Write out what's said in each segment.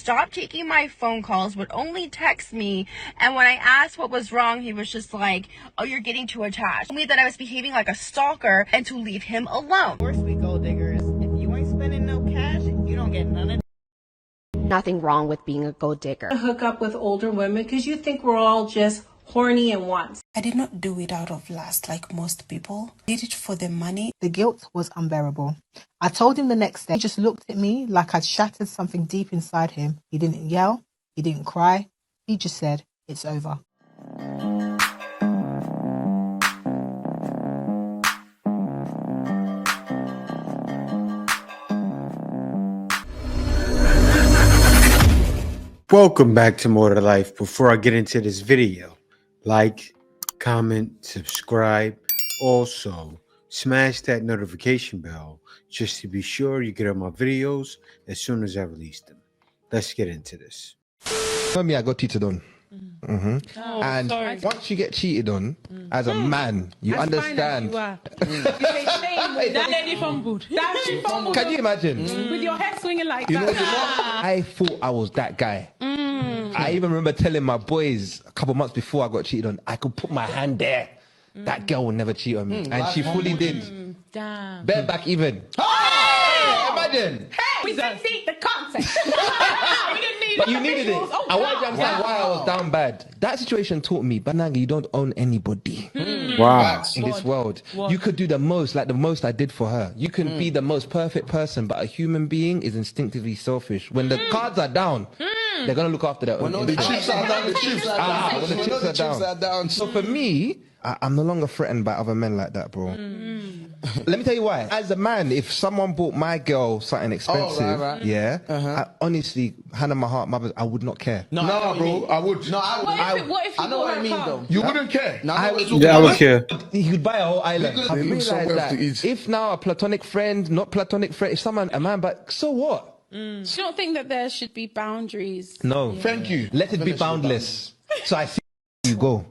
stopped taking my phone calls, would only text me, and when I asked what was wrong, he was just like, oh, you're getting too attached. Told me that I was behaving like a stalker and to leave him alone. Of course, we gold diggers. If you ain't spending no cash, you don't get none of. Nothing wrong with being a gold digger. Hook up with older women because you think we're all just horny and wants. I did not do it out of lust like most people. I did it for the money. The guilt was unbearable. I told him the next day. He just looked at me like I'd shattered something deep inside him. He didn't yell. He didn't cry. He just said, it's over. Welcome back to More to Life. Before I get into this video, like, comment, subscribe. Also, smash that notification bell just to be sure you get all my videos as soon as I release them. Let's get into this. For me, I got cheated on. Oh, and sorry. Once you get cheated on, as a man, you understand. That lady fumbled. Can you imagine? With your head swinging like you that. Know, I thought I was that guy. I even remember telling my boys a couple months before I got cheated on, I could put my hand there. That girl will never cheat on me. And she fully did. Damn. Bareback even. Hey, imagine. Hey, we didn't need the concept. We didn't need But you needed it. Oh, I want you to understand why I was down bad. That situation taught me, Bananga, you don't own anybody. Wow. In this world. You could do the most, like the most I did for her. You can be the most perfect person, but a human being is instinctively selfish. When the cards are down, they're going to look after their own. When the chips are down, the chips when the chips are down. So for me, I'm no longer threatened by other men like that, bro. Let me tell you why. As a man, if someone bought my girl something expensive, I honestly, hand on my heart, mother, I would not care. No, bro, I would. No, I would. What if you I know what I mean, though. You wouldn't care. I would care. He could buy a whole island. Because I they look realized somewhere that to eat. if now a platonic friend, not platonic friend, if someone, a man, but so what? So you don't think that there should be boundaries? No. Thank you. Let it be boundless. So I see you go.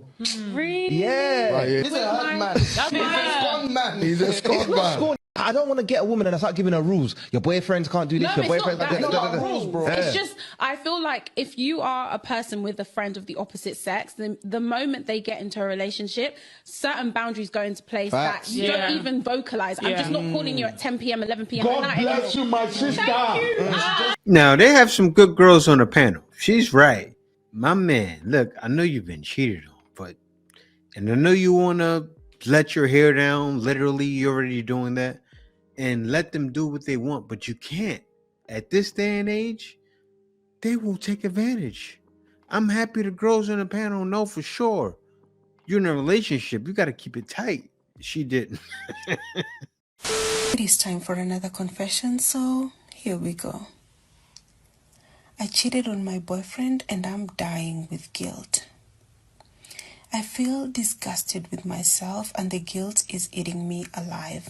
Really? Yeah. Right, yeah. He's a hard man. He's a strong man. He's a strong man. I don't want to get a woman and I start giving her rules. Your boyfriends can't do this. No, your it's boyfriends not can't do that. that. rules, bro. It's just, I feel like if you are a person with a friend of the opposite sex, then the moment they get into a relationship, certain boundaries go into place that you don't even vocalize. I'm just not calling you at 10 p.m., 11 p.m. God bless you, my sister. Thank you. Now, they have some good girls on the panel. She's right. My man, look, I know you've been cheated on, and I know you want to let your hair down. Literally, you're already doing that. And let them do what they want, but you can't. At this day and age, they will take advantage. I'm happy the girls on the panel know for sure. You're in a relationship. You got to keep it tight. She didn't. It is time for another confession, so here we go. I cheated on my boyfriend and I'm dying with guilt. I feel disgusted with myself and the guilt is eating me alive.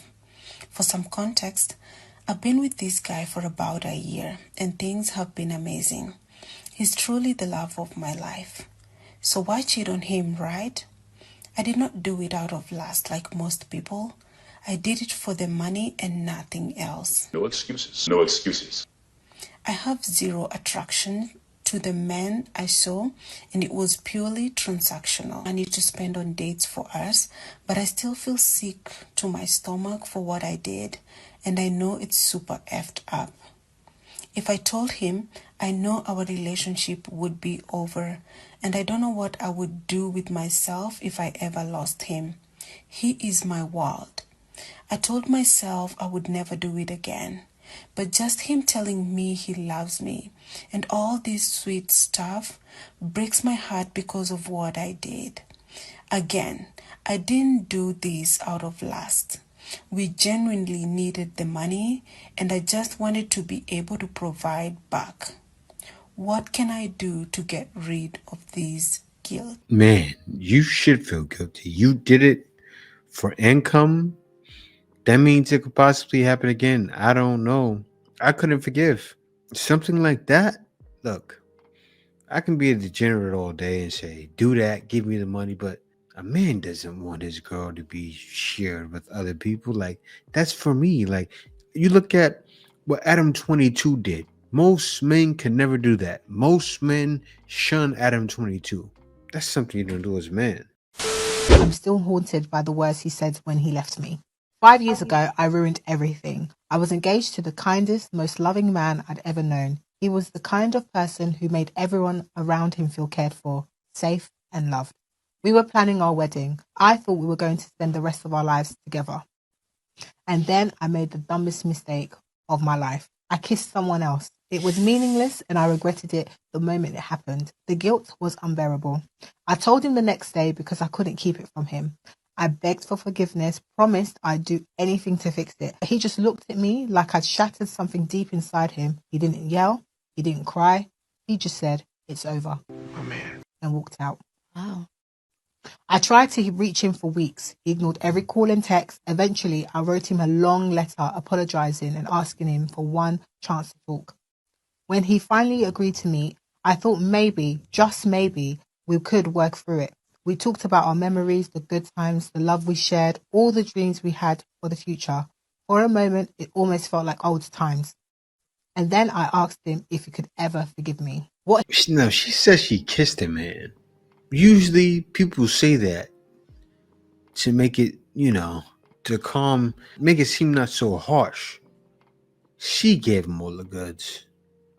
For some context, I've been with this guy for about a year and things have been amazing. He's truly the love of my life. So why cheat on him, right? I did not do it out of lust like most people. I did it for the money and nothing else. No excuses. No excuses. I have zero attraction to the man I saw, and it was purely transactional. I need to spend on dates for us, but I still feel sick to my stomach for what I did, and I know it's super effed up. If I told him, I know our relationship would be over, and I don't know what I would do with myself if I ever lost him. He is my world. I told myself I would never do it again. But just him telling me he loves me and all this sweet stuff breaks my heart because of what I did. Again, I didn't do this out of lust. We genuinely needed the money and I just wanted to be able to provide back. What can I do to get rid of this guilt? Man, you should feel guilty. You did it for income. That means it could possibly happen again. I don't know. I couldn't forgive. Something like that? Look, I can be a degenerate all day and say, do that, give me the money, but a man doesn't want his girl to be shared with other people. Like, that's for me. Like, you look at what Adam 22 did. Most men can never do that. Most men shun Adam 22. That's something you don't do as a man. I'm still haunted by the words he said when he left me. 5 years ago, I ruined everything. I was engaged to the kindest, most loving man I'd ever known. He was the kind of person who made everyone around him feel cared for, safe, and loved. We were planning our wedding. I thought we were going to spend the rest of our lives together. And then I made the dumbest mistake of my life. I kissed someone else. It was meaningless and I regretted it the moment it happened. The guilt was unbearable. I told him the next day because I couldn't keep it from him. I begged for forgiveness, promised I'd do anything to fix it. He just looked at me like I'd shattered something deep inside him. He didn't yell. He didn't cry. He just said, "It's over." Oh, man. And walked out. Wow. I tried to reach him for weeks. He ignored every call and text. Eventually, I wrote him a long letter apologizing and asking him for one chance to talk. When he finally agreed to meet, I thought maybe, just maybe, we could work through it. We talked about our memories, the good times, the love we shared, all the dreams we had for the future. For a moment, it almost felt like old times. And then I asked him if he could ever forgive me. No, she says she kissed him, man. Usually people say that to make it, to calm, make it seem not so harsh. She gave him all the goods.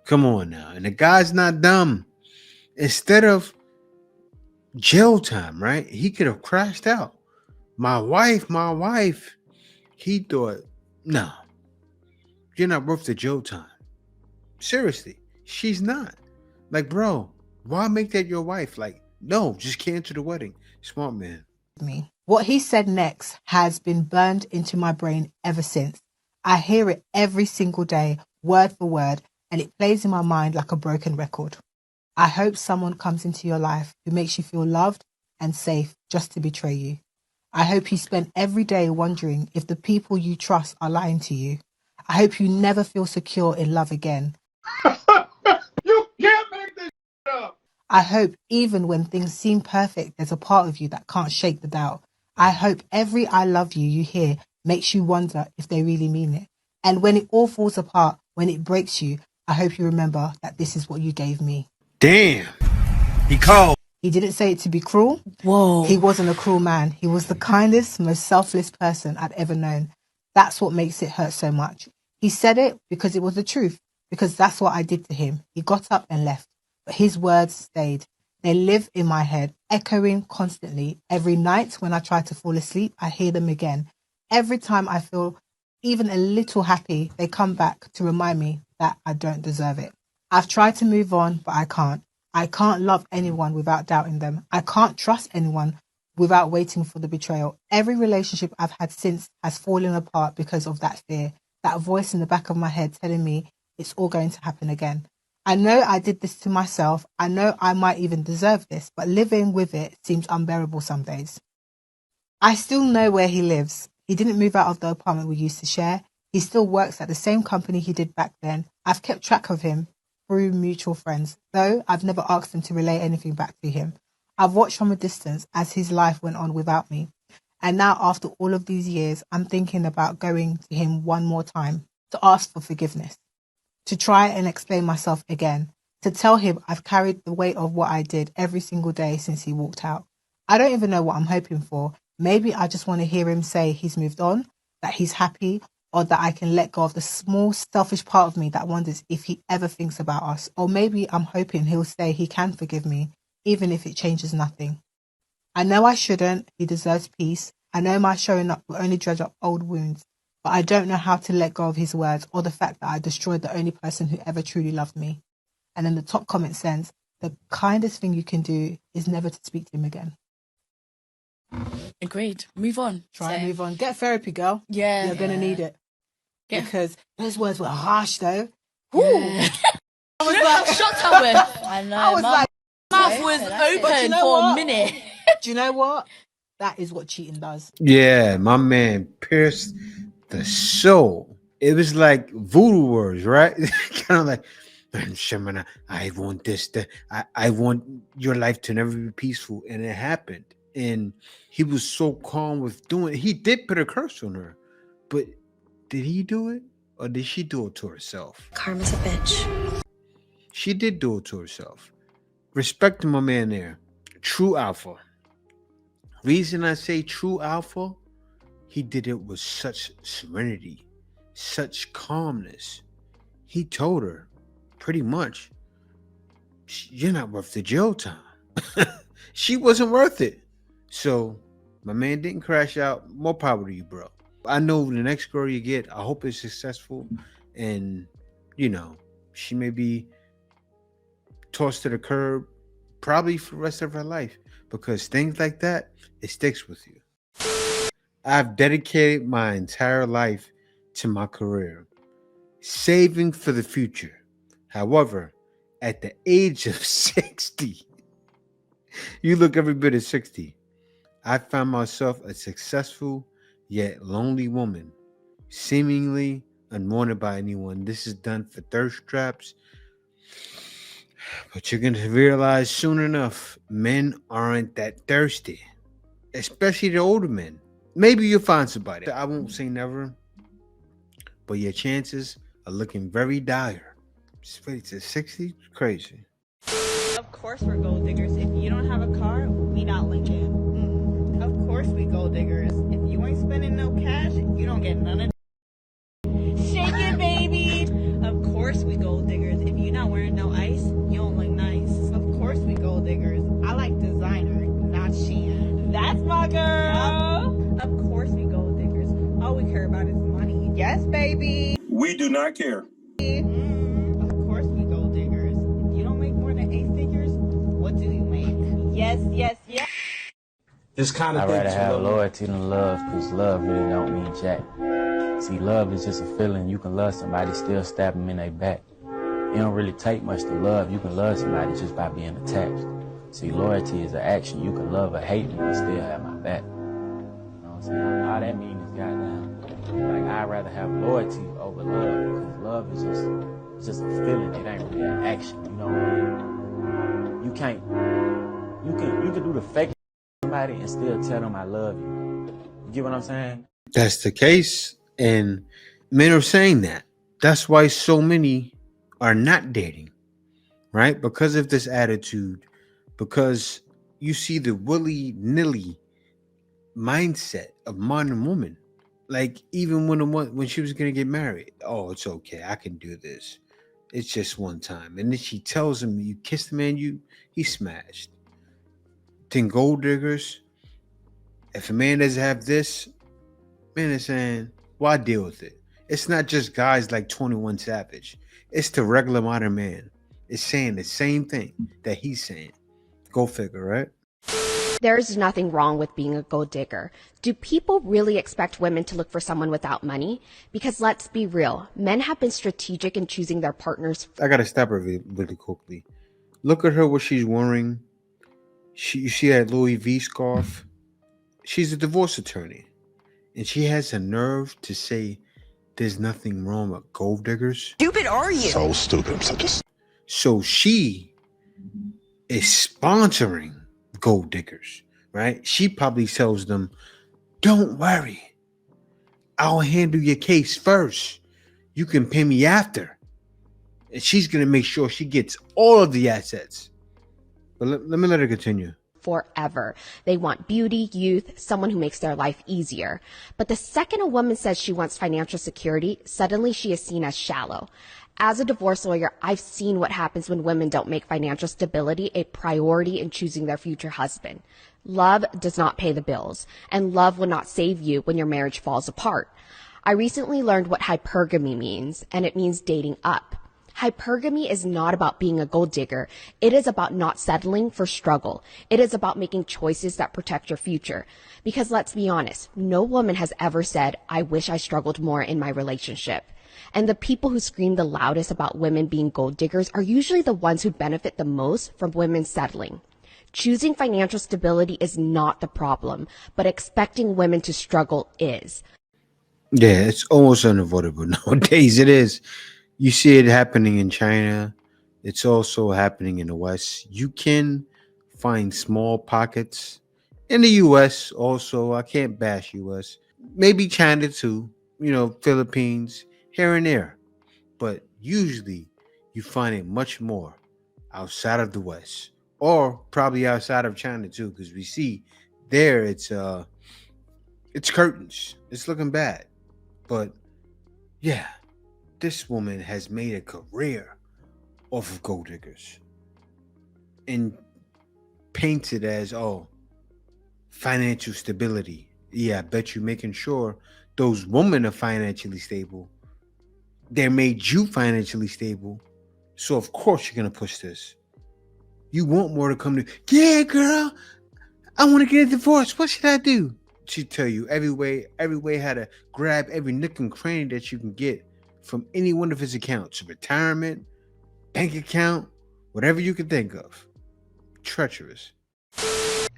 Come on now. And the guy's not dumb. Instead of jail time, right? He could have crashed out. My wife. He thought, no, you're not worth the jail time. Seriously, she's not. Like, bro, why make that your wife? Like, no, just cancel the wedding. Smart man. What he said next has been burned into my brain ever since. I hear it every single day, word for word, and it plays in my mind like a broken record. I hope someone comes into your life who makes you feel loved and safe just to betray you. I hope you spend every day wondering if the people you trust are lying to you. I hope you never feel secure in love again. You can't make this up. I hope even when things seem perfect, there's a part of you that can't shake the doubt. I hope every "I love you" you hear makes you wonder if they really mean it. And when it all falls apart, when it breaks you, I hope you remember that this is what you gave me. Damn. He called. He didn't say it to be cruel. Whoa. He wasn't a cruel man. He was the kindest, most selfless person I'd ever known. That's what makes it hurt so much. He said it because it was the truth, because that's what I did to him. He got up and left, but his words stayed. They live in my head, echoing constantly. Every night when I try to fall asleep, I hear them again. Every time I feel even a little happy, they come back to remind me that I don't deserve it. I've tried to move on, but I can't. I can't love anyone without doubting them. I can't trust anyone without waiting for the betrayal. Every relationship I've had since has fallen apart because of that fear, that voice in the back of my head telling me it's all going to happen again. I know I did this to myself. I know I might even deserve this, but living with it seems unbearable some days. I still know where he lives. He didn't move out of the apartment we used to share. He still works at the same company he did back then. I've kept track of him through mutual friends, though I've never asked him to relay anything back to him. I've watched from a distance as his life went on without me. And now, after all of these years, I'm thinking about going to him one more time to ask for forgiveness, to try and explain myself again, to tell him I've carried the weight of what I did every single day since he walked out. I don't even know what I'm hoping for. Maybe I just want to hear him say he's moved on, that he's happy, or that I can let go of the small, selfish part of me that wonders if he ever thinks about us. Or maybe I'm hoping he'll say he can forgive me, even if it changes nothing. I know I shouldn't. He deserves peace. I know my showing up will only dredge up old wounds, but I don't know how to let go of his words or the fact that I destroyed the only person who ever truly loved me. And then the top comment says, the kindest thing you can do is never to speak to him again. Agreed. Move on. Try and move on. Get therapy, girl. Yeah. You're going to need it. Yeah. Because those words were harsh, though. Yeah. I was like, shocked I went. I know. I was like, mouth was open for a minute. Do you know what? That is what cheating does. Yeah, my man pierced the soul. It was like voodoo words, right? Kind of like, Shamana, I want this, I want your life to never be peaceful. And it happened. And he was so calm with doing it. He did put a curse on her, but did he do it or did she do it to herself? Karma's a bitch. She did do it to herself. Respect to my man there. True alpha. Reason I say true alpha, he did it with such serenity, such calmness. He told her, pretty much, you're not worth the jail time. She wasn't worth it. So my man didn't crash out. More power to you, bro. I know the next girl you get, I hope it's successful. And, you know, she may be tossed to the curb probably for the rest of her life, because things like that, it sticks with you. I've dedicated my entire life to my career, saving for the future. However, at the age of 60, you look every bit of 60, I found myself a successful yet lonely woman, seemingly unwanted by anyone. This is done for thirst traps. But you're going to realize soon enough, men aren't that thirsty, especially the older men. Maybe you'll find somebody. I won't say never, but your chances are looking very dire. Straight to 60, crazy. Of course we're gold diggers. If you don't have a car, we not linking. Of course we gold diggers. If you ain't spending no cash, you don't get none of it. Shake it, baby. Of course we gold diggers. If you're not wearing no ice, you don't look nice. Of course we gold diggers. I like designer, not Shein. That's my girl. Yep. Of course we gold diggers. All we care about is money. Yes, baby. We do not care. Of course we gold diggers. If you don't make more than 8 figures, what do you make? Yes, yes, yes. This kind of I'd rather have loyalty than love, because love really don't mean jack. See, love is just a feeling. You can love somebody, still stab them in their back. It don't really take much to love. You can love somebody just by being attached. See, loyalty is an action. You can love or hate me and still have my back. You know what I'm saying? All that means is goddamn, like, I'd rather have loyalty over love, because love is just a feeling. It ain't really an action. You know what I mean? You can do the fake somebody and still tell them I love you. You get what I'm saying? That's the case. And men are saying that. That's why so many are not dating, right? Because of this attitude, because you see the willy-nilly mindset of modern woman. Like, even when she was going to get married, oh, it's okay, I can do this. It's just one time. And then she tells him, you kiss the man, he smashed. Then gold diggers, if a man doesn't have this, man is saying, why deal with it? It's not just guys like 21 Savage. It's the regular modern man. It's saying the same thing that he's saying. Go figure, right? There's nothing wrong with being a gold digger. Do people really expect women to look for someone without money? Because let's be real, men have been strategic in choosing their partners. I gotta stop her really quickly. Look at her, what she's wearing. You see that Louis V scarf? She's a divorce attorney. And she has the nerve to say there's nothing wrong with gold diggers. Stupid are you? So stupid. I'm such a... So she is sponsoring gold diggers, right? She probably tells them, don't worry, I'll handle your case first. You can pay me after. And she's going to make sure she gets all of the assets. But let me let her continue. Forever. They want beauty, youth, someone who makes their life easier. But the second a woman says she wants financial security, suddenly she is seen as shallow. As a divorce lawyer, I've seen what happens when women don't make financial stability a priority in choosing their future husband. Love does not pay the bills, and love will not save you when your marriage falls apart. I recently learned what hypergamy means, and it means dating up. Hypergamy is not about being a gold digger. It is about not settling for struggle. It is about making choices that protect your future. Because let's be honest, no woman has ever said, I wish I struggled more in my relationship. And the people who scream the loudest about women being gold diggers are usually the ones who benefit the most from women settling. Choosing financial stability is not the problem, but expecting women to struggle is. Yeah, it's almost unavoidable nowadays. It is. You see it happening in China. It's also happening in the West. You can find small pockets in the U.S. also. I can't bash U.S. Maybe China too. You know, Philippines, here and there. But usually you find it much more outside of the West, or probably outside of China too, because we see there it's curtains. It's looking bad. But yeah, this woman has made a career off of gold diggers and painted as, oh, financial stability. Yeah, I bet you making sure those women are financially stable. They made you financially stable. So of course you're gonna push this. You want more to come to, yeah, girl, I want to get a divorce. What should I do? She'd tell you every way how to grab every nook and cranny that you can get from any one of his accounts, retirement, bank account, whatever you can think of. Treacherous.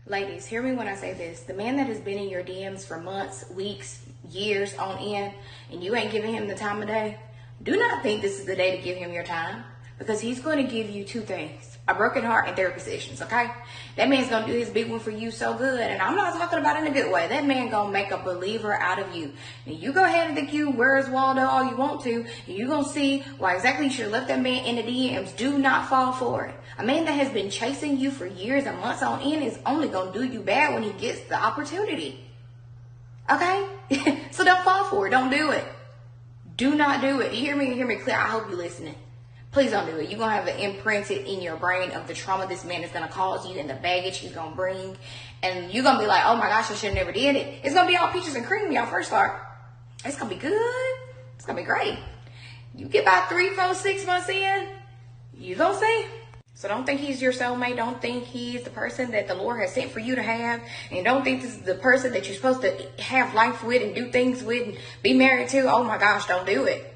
Ladies, hear me when I say this. The man that has been in your DMs for months, weeks, years on end, and you ain't giving him the time of day, do not think this is the day to give him your time, because he's going to give you two things: a broken heart and therapy sessions, okay? That man's going to do his big one for you so good, and I'm not talking about it in a good way. That man going to make a believer out of you. And you go ahead and think you where's Waldo all you want to, and you're going to see why exactly you should have left that man in the DMs. Do not fall for it. A man that has been chasing you for years and months on end is only going to do you bad when he gets the opportunity. Okay? So don't fall for it. Don't do it. Do not do it. You hear me clear? I hope you're listening. Please don't do it. You're going to have it imprinted in your brain of the trauma this man is going to cause you and the baggage he's going to bring. And you're going to be like, oh my gosh, I should have never did it. It's going to be all peaches and cream when y'all first start. It's going to be good. It's going to be great. You get about 3, 4, 6 months in, you're going to see. So don't think he's your soulmate. Don't think he's the person that the Lord has sent for you to have. And don't think this is the person that you're supposed to have life with and do things with and be married to. Oh my gosh, don't do it.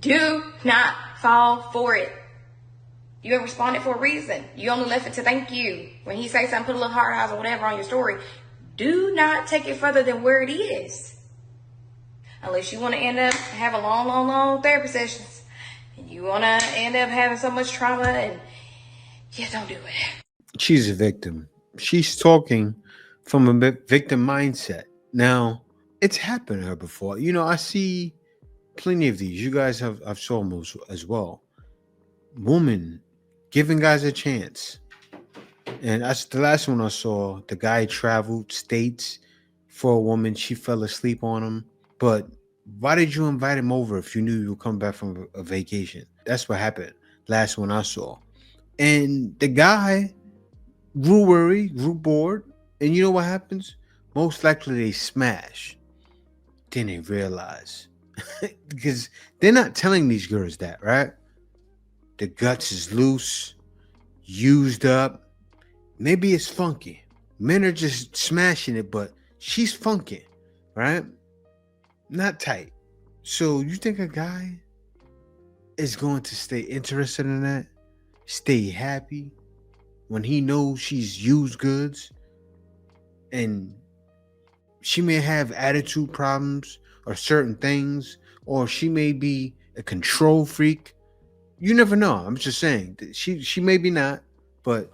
Do not fall for it. You have responded for a reason. You only left it to thank you. When he say something, put a little heart eyes or whatever on your story. Do not take it further than where it is. Unless you want to end up having long therapy sessions. And you want to end up having so much trauma, and yeah, don't do it. She's a victim. She's talking from a victim mindset. Now, it's happened to her before. You know, I see plenty of these. You guys I've saw them as well. Woman giving guys a chance. And that's the last one I saw. The guy traveled states for a woman. She fell asleep on him. But why did you invite him over if you knew you would come back from a vacation? That's what happened. Last one I saw. And the guy grew worried, grew bored. And you know what happens? Most likely they smash. Then they realize. Because they're not telling these girls that, right? The guts is loose, used up. Maybe it's funky. Men are just smashing it, but she's funky, right? Not tight. So you think a guy is going to stay interested in that? Stay happy when he knows she's used goods and she may have attitude problems or certain things, or she may be a control freak. You never know. I'm just saying she may be not, but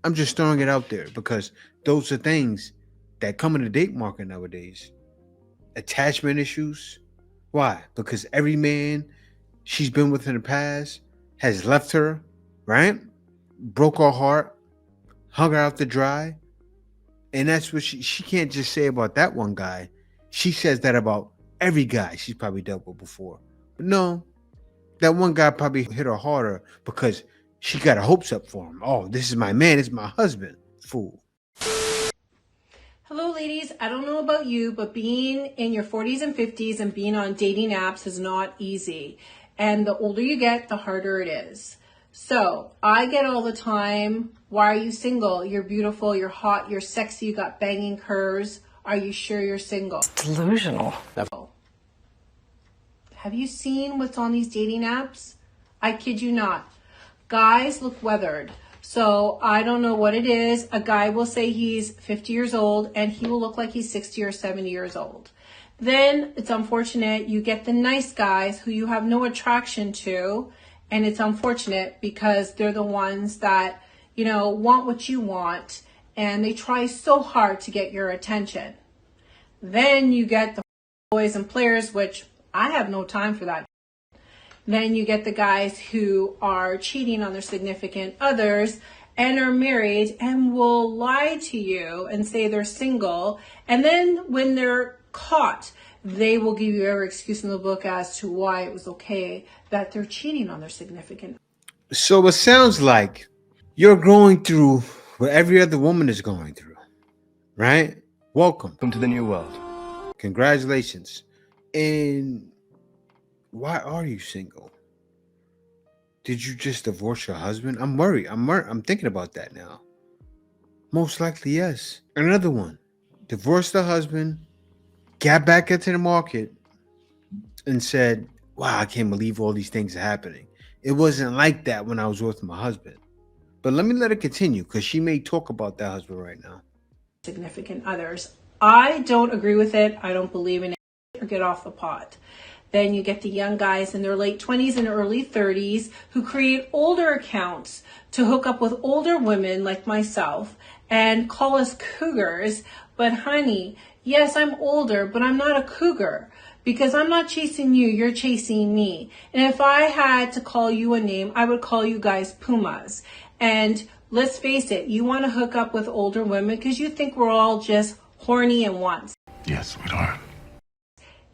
I'm just throwing it out there because those are things that come in the date market nowadays. Attachment issues. Why? Because every man she's been with in the past has left her, right? Broke her heart, hung her out to dry. And that's what she can't just say about that one guy. She says that about every guy she's probably dealt with before. But no, that one guy probably hit her harder because she got her hopes up for him. Oh, this is my man. This is my husband. Fool. Hello, ladies. I don't know about you, but being in your 40s and 50s and being on dating apps is not easy. And the older you get, the harder it is. So I get all the time, why are you single? You're beautiful, you're hot, you're sexy, you got banging curves. Are you sure you're single? Delusional. Have you seen what's on these dating apps? I kid you not. Guys look weathered. So I don't know what it is. A guy will say he's 50 years old and he will look like he's 60 or 70 years old. Then it's unfortunate you get the nice guys who you have no attraction to. And it's unfortunate because they're the ones that, you know, want what you want. And they try so hard to get your attention. Then you get the boys and players, which I have no time for that. Then you get the guys who are cheating on their significant others and are married and will lie to you and say they're single. And then when they're caught, they will give you every excuse in the book as to why it was okay that they're cheating on their significant. So it sounds like you're going through what every other woman is going through, right? Welcome to the new world. Congratulations. And why are you single? Did you just divorce your husband? I'm worried. I'm thinking about that now. Most likely, yes. Another one. Divorced the husband, got back into the market, and said, wow, I can't believe all these things are happening. It wasn't like that when I was with my husband. But let me let it continue, because she may talk about that husband right now. Significant others. I don't agree with it. I don't believe in it. Or get off the pot. Then you get the young guys in their late 20s and early 30s who create older accounts to hook up with older women like myself and call us cougars. But honey, yes, I'm older, but I'm not a cougar because I'm not chasing you, you're chasing me. And if I had to call you a name, I would call you guys pumas. And let's face it, you want to hook up with older women because you think we're all just horny and wants. Yes, we are.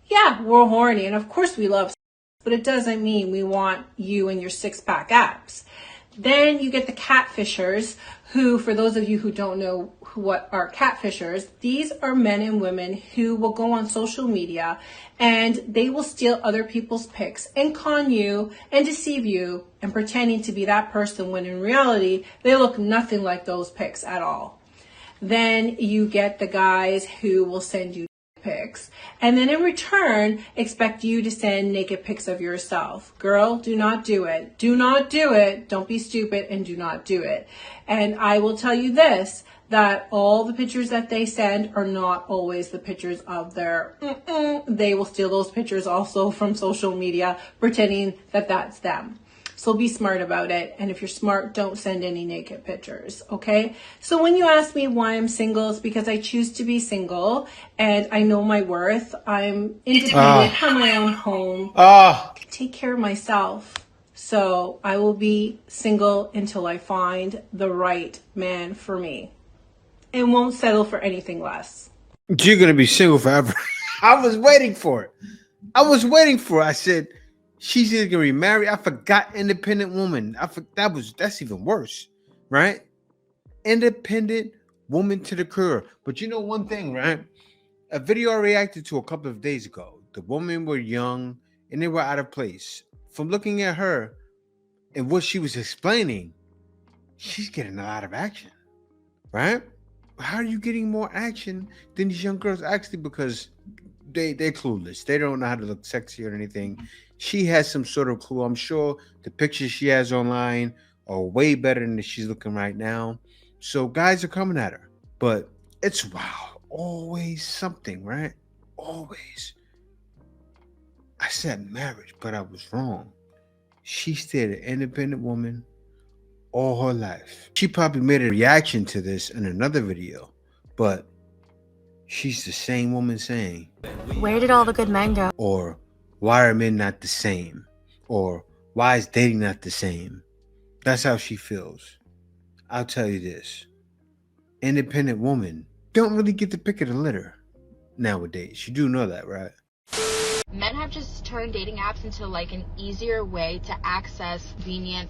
Yeah, we're horny, and of course we love sex, but it doesn't mean we want you and your six-pack abs. Then you get the catfishers, who, for those of you who don't know what are catfishers, these are men and women who will go on social media and they will steal other people's pics and con you and deceive you and pretending to be that person when in reality, they look nothing like those pics at all. Then you get the guys who will send you pics and then in return expect you to send naked pics of yourself. Girl, do not do it. Do not do it. Don't be stupid and do not do it. And I will tell you this, that all the pictures that they send are not always the pictures of their They will steal those pictures also from social media pretending that that's them. So be smart about it. And if you're smart, don't send any naked pictures, okay? So when you ask me why I'm single, it's because I choose to be single and I know my worth. I'm independent, have my own home, take care of myself. So I will be single until I find the right man for me and won't settle for anything less. You're going to be single forever. I was waiting for it. I said, she's either gonna be married. I forgot independent woman. That's even worse, right? Independent woman to the core. But you know one thing, right? A video I reacted to a couple of days ago. The women were young and they were out of place. From looking at her and what she was explaining, she's getting a lot of action, right? How are you getting more action than these young girls? Actually, because they're clueless. They don't know how to look sexy or anything. She has some sort of clue. I'm sure the pictures she has online are way better than she's looking right now. So guys are coming at her. But it's wow. Always something, right? Always. I said marriage, but I was wrong. She stayed an independent woman all her life. She probably made a reaction to this in another video. But she's the same woman saying, where did all the good men go? Or why are men not the same? Or why is dating not the same? That's how she feels. I'll tell you this. Independent women don't really get the pick of the litter nowadays. You do know that, right? Men have just turned dating apps into like an easier way to access convenient.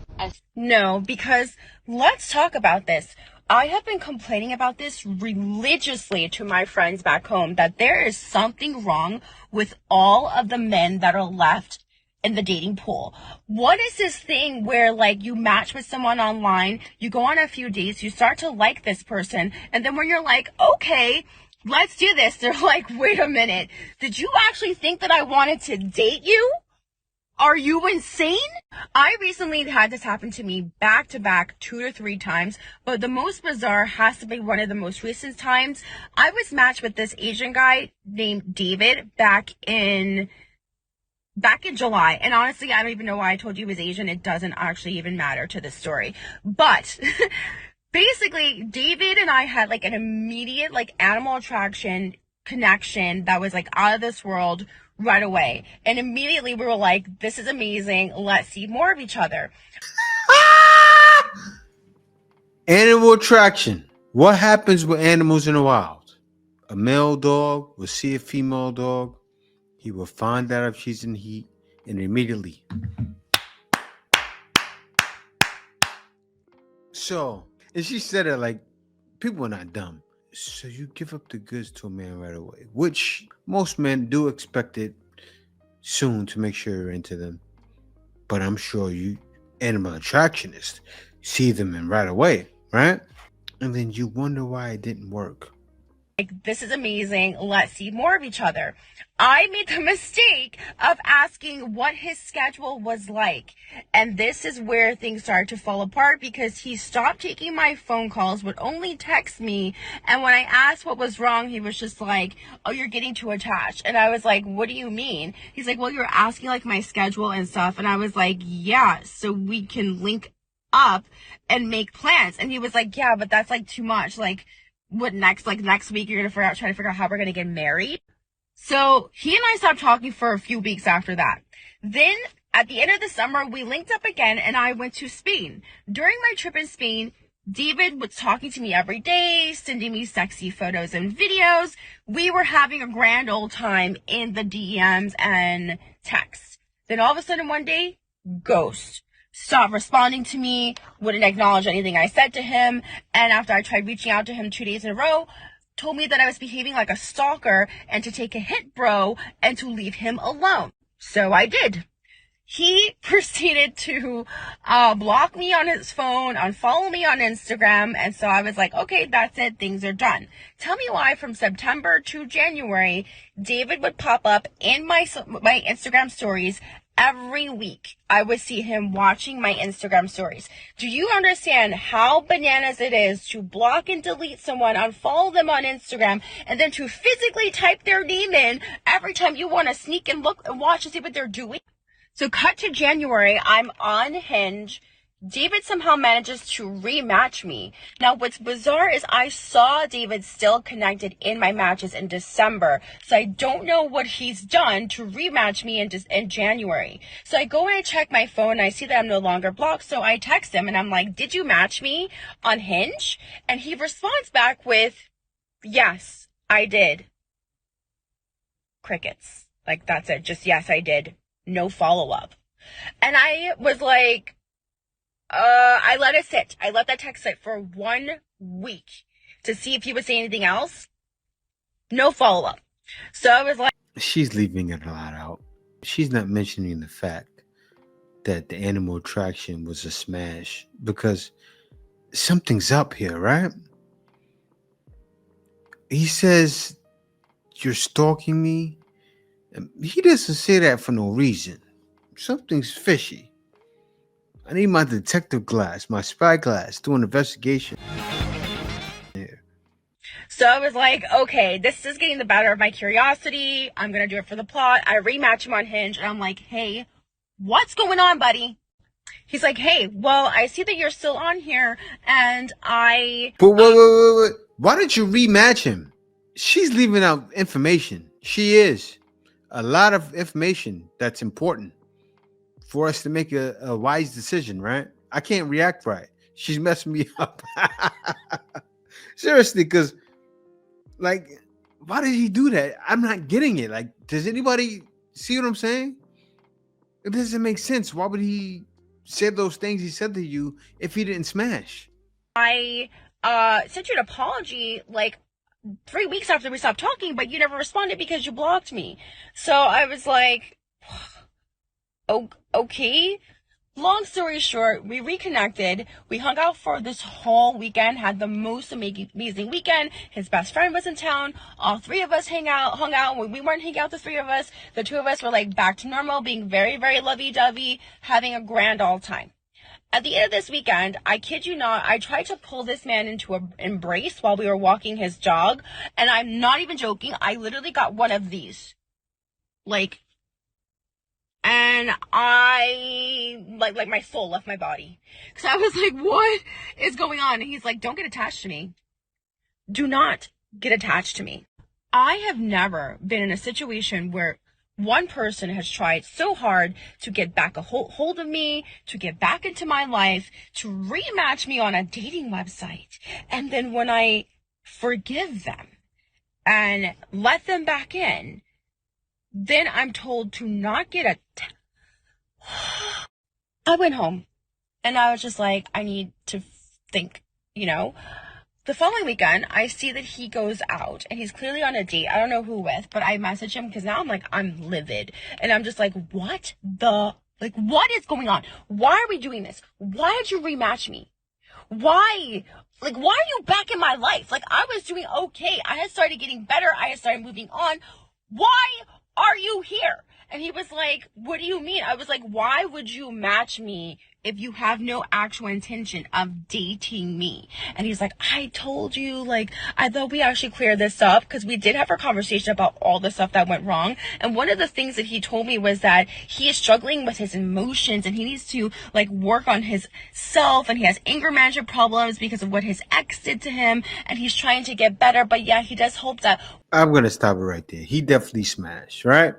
No, because let's talk about this. I have been complaining about this religiously to my friends back home, that there is something wrong with all of the men that are left in the dating pool. What is this thing where like you match with someone online, you go on a few dates, you start to like this person, and then when you're like, okay, let's do this, they're like, wait a minute, did you actually think that I wanted to date you? Are you insane? I recently had this happen to me back to back 2 to 3 times, but the most bizarre has to be one of the most recent times. I was matched with this Asian guy named David back in July. And honestly, I don't even know why I told you he was Asian. It doesn't actually even matter to this story. But basically, David and I had like an immediate like animal attraction connection that was like out of this world. right away. And immediately we were like, this is amazing. Let's see more of each other. Animal attraction. What happens with animals in the wild? A male dog will see a female dog. He will find out if she's in heat and immediately. So, and she said it like, people are not dumb. So you give up the goods to a man right away, which most men do expect it soon to make sure you're into them. But I'm sure you animal attractionists see them in right away, right? And then you wonder why it didn't work. Like, this is amazing. Let's see more of each other. I made the mistake of asking what his schedule was like. And this is where things started to fall apart because he stopped taking my phone calls, would only text me. And when I asked what was wrong, he was just like, oh, you're getting too attached. And I was like, what do you mean? He's like, well, you're asking like my schedule and stuff. And I was like, yeah, so we can link up and make plans. And he was like, yeah, but that's like too much. Like, what next? Like next week you're gonna try to figure out how we're gonna get married. So he and I stopped talking for a few weeks after that. Then at the end of the summer, we linked up again and I went to Spain. During my trip in Spain, David was talking to me every day, sending me sexy photos and videos. We were having a grand old time in the DMs and texts. Then all of a sudden one day, ghost. Stopped responding to me, wouldn't acknowledge anything I said to him, and after I tried reaching out to him 2 days in a row, told me that I was behaving like a stalker and to take a hit, bro, and to leave him alone. So I did. He proceeded to block me on his phone, unfollow me on Instagram, and so I was like, okay, that's it, things are done. Tell me why from September to January, David would pop up in my Instagram stories every week. I would see him watching my Instagram stories. Do you understand how bananas it is to block and delete someone, unfollow them on Instagram, and then to physically type their name in every time you want to sneak and look and watch and see what they're doing? So cut to January, I'm on Hinge. David somehow manages to rematch me. Now, what's bizarre is I saw David still connected in my matches in December. So I don't know what he's done to rematch me in January. So I go and I check my phone and I see that I'm no longer blocked. So I text him and I'm like, did you match me on Hinge? And he responds back with, yes, I did. Crickets. Like, that's it. Just, yes, I did. No follow-up. And I was like, I let it sit. I let that text sit for 1 week to see if he would say anything else. No follow-up. So I was like... She's leaving it a lot out. She's not mentioning the fact that the animal attraction was a smash because something's up here, right? He says, you're stalking me. He doesn't say that for no reason. Something's fishy. I need my detective glass, my spy glass, do an investigation. So I was like, okay, this is getting the better of my curiosity. I'm going to do it for the plot. I rematch him on Hinge and I'm like, hey, what's going on, buddy? He's like, hey, well, I see that you're still on here and I... But wait. Why did you rematch him? She's leaving out information. She is. A lot of information that's important for us to make a wise decision, right? I can't react right. She's messing me up. Seriously, because, like, why did he do that? I'm not getting it. Like, does anybody see what I'm saying? It doesn't make sense. Why would he say those things he said to you if he didn't smash? I sent you an apology, like, 3 weeks after we stopped talking, but you never responded because you blocked me. So I was like, okay. Long story short, we reconnected. We hung out for this whole weekend, had the most amazing weekend. His best friend was in town. All three of us hung out. When we weren't hanging out, the three of us, the two of us were like back to normal, being very, very lovey-dovey, having a grand old time. At the end of this weekend, I kid you not, I tried to pull this man into an embrace while we were walking his dog. And I'm not even joking. I literally got one of these. And I, like my soul left my body. Because I was like, what is going on? And he's like, don't get attached to me. Do not get attached to me. I have never been in a situation where one person has tried so hard to get back a hold of me, to get back into my life, to rematch me on a dating website. And then when I forgive them and let them back in, then I'm told to not get a I went home and I was just like, I need to think, you know. The following weekend, I see that he goes out and he's clearly on a date. I don't know who with, but I message him because now I'm livid. And I'm just like, what is going on? Why are we doing this? Why did you rematch me? Why? Why are you back in my life? I was doing okay. I had started getting better. I had started moving on. Why are you here? And he was like, what do you mean? I was like, why would you match me if you have no actual intention of dating me? And he's like, I told you, I thought we actually cleared this up because we did have a conversation about all the stuff that went wrong. And one of the things that he told me was that he is struggling with his emotions and he needs to work on his self, and he has anger management problems because of what his ex did to him, and he's trying to get better. But yeah, he does hope that. I'm going to stop it right there. He definitely smashed, right?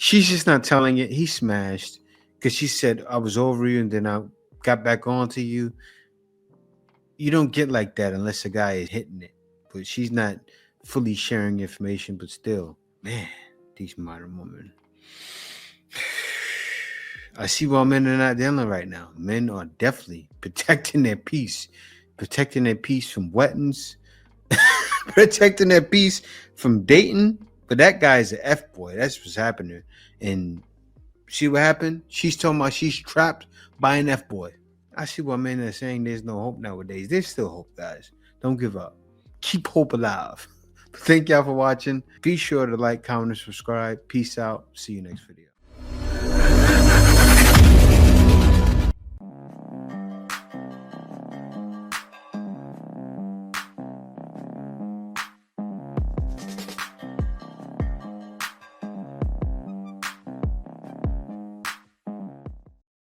She's just not telling it. He smashed because she said, I was over you and then I got back onto you. You don't get like that unless a guy is hitting it. But she's not fully sharing information, but still, man, these modern women. I see why men are not dealing right now. Men are definitely protecting their peace from weapons, protecting their peace from dating. But that guy's an F-boy. That's what's happening. And see what happened? She's talking about she's trapped by an F-boy. I see why men are saying there's no hope nowadays. There's still hope, guys. Don't give up. Keep hope alive. Thank y'all for watching. Be sure to like, comment, and subscribe. Peace out. See you next video.